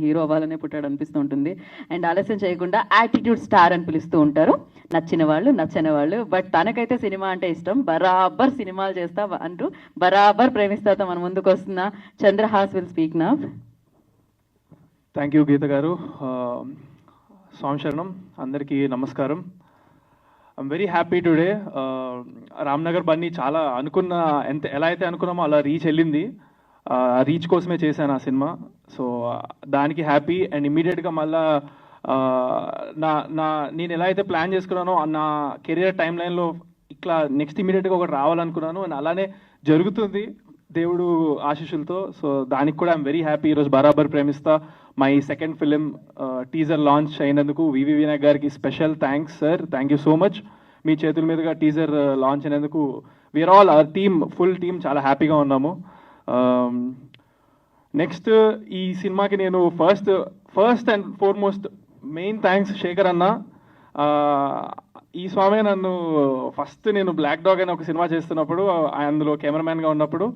Hero అవ్వాలనే పుట్టాడు అనిపిస్తూ ఉంటుంది. అండ్ ఆలస్యం చేయకుండా యాటిట్యూడ్ స్టార్ అని పిలుస్తూ ఉంటారు, నచ్చిన వాళ్ళు నచ్చని వాళ్ళు. బట్ తనకైతే సినిమా అంటే ఇష్టం, బరాబర్ సినిమాలు చేస్తా అంటూ బరాబర్ ప్రేమిస్తాతో మన ముందుకు వస్తున్న Chandrahas will speak now. Thank you Geetha garu. స్వామి శరణం, అందరికీ నమస్కారం. I'm very happy today. Ramnagar Bunny చాలా ఎలా అయితే అనుకున్నామో అలా రీచ్ వెళ్ళింది. రీచ్ కోసమే చేశాను ఆ సినిమా. సో దానికి హ్యాపీ. అండ్ ఇమ్మీడియట్గా మళ్ళా నేను ఎలా అయితే ప్లాన్ చేసుకున్నానో నా కెరియర్ టైం లైన్లో ఇట్లా నెక్స్ట్ ఇమ్మీడియట్గా ఒకటి రావాలనుకున్నాను. అండ్ అలానే జరుగుతుంది దేవుడు ఆశీస్సులతో. సో దానికి కూడా ఐఎమ్ వెరీ హ్యాపీ. ఈరోజు Barabar Premistha my second film teaser launch అయినందుకు వివి వినాయక్ గారికి special thanks sir. Thank you so much. మీ చేతుల మీదుగా టీజర్ లాంచ్ అయినందుకు we are all our team, full team చాలా హ్యాపీగా ఉన్నాము. నెక్స్ట్ ఈ సినిమాకి నేను first and foremost main thanks Shekhar అన్న. ఈ స్వామి నన్ను ఫస్ట్ నేను బ్లాక్ డాగ్ అనే ఒక సినిమా చేస్తున్నప్పుడు అందులో కెమెరామ్యాన్గా ఉన్నప్పుడు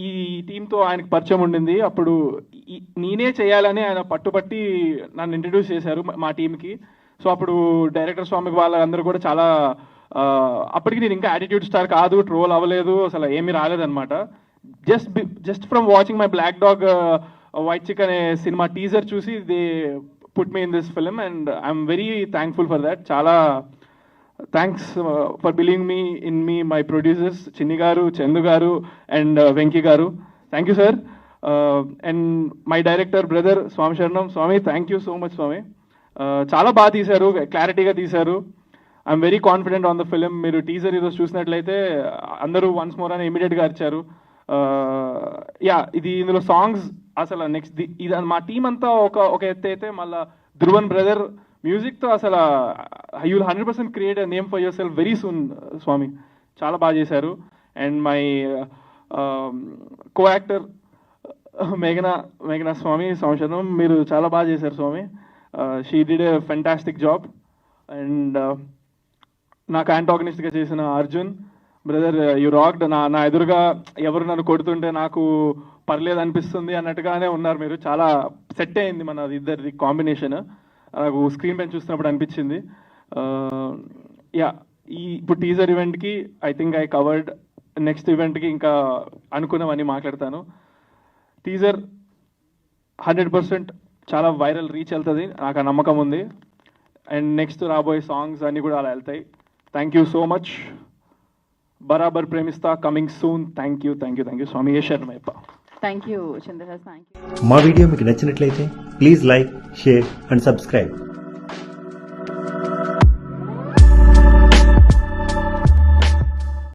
ఈ టీంతో ఆయనకు పరిచయం ఉండింది. అప్పుడు నేనే చేయాలని ఆయన పట్టుబట్టి నన్ను ఇంట్రడ్యూస్ చేశారు మా టీంకి. సో అప్పుడు డైరెక్టర్ స్వామికి వాళ్ళందరూ కూడా చాలా అప్పటికి నేను ఇంకా యాటిట్యూడ్ స్టార్ కాదు, ట్రోల్ అవ్వలేదు, అసలు ఏమీ రాలేదన్నమాట. Just from watching my black dog white chick అనే సినిమా టీజర్ చూసి they put me in this film and I'm very thankful for that. చాలా thanks for believing me in me my producers Chinni garu, Chandu garu and Venky garu. Thank you sir. And my director brother స్వామి శరణం. స్వామి thank you so much స్వామి. చాలా బాగా తీశారు, క్లారిటీగా తీశారు. I'm very confident on the film. మీరు టీజర్ ఈరోజు చూసినట్లయితే అందరూ వన్స్ మోర్ అని ఇమీడియట్గా అరిచారు. ఇది ఇందులో సాంగ్స్ అసలు నెక్స్ట్ ఇది మా టీం అంతా ఒక ఎత్తు అయితే మళ్ళీ ధ్రువన్ బ్రదర్ మ్యూజిక్తో అసలు you will 100% create a name for yourself very soon స్వామి. చాలా బాగా చేశారు. అండ్ మై కో యాక్టర్ మేఘనా స్వామి సంవత్సరం మీరు చాలా బాగా చేశారు స్వామి. She did a fantastic job. And నాకు యాంటాగనిస్ట్గా చేసిన అర్జున్ బ్రదర్ యు రాక్డ్. నా ఎదురుగా ఎవరు నన్ను కొడుతుంటే నాకు పర్లేదు అనిపిస్తుంది అన్నట్టుగానే ఉన్నారు మీరు. చాలా సెట్ అయింది మన ఇద్దరిది కాంబినేషన్. నాకు స్క్రీన్ పైన చూస్తున్నప్పుడు అనిపించింది. ఇప్పుడు టీజర్ ఈవెంట్కి I think I covered. Next ఈవెంట్కి ఇంకా అనుకున్నవన్నీ మాట్లాడతాను. టీజర్ 100% చాలా వైరల్ రీచ్ వెళ్తుంది, నాకు ఆ నమ్మకం ఉంది. అండ్ నెక్స్ట్ రాబోయే సాంగ్స్ అన్నీ కూడా అలా వెళ్తాయి. Thank you so much. బరాబర్ ప్రేమిస్తా కమింగ్ సూన్. థ్యాంక్ యూ స్వామి శరణమయ్యప్ప. Thank you Chandrahas. Thank you. మా వీడియో మీకు నచ్చినట్లయితే please like, share and subscribe.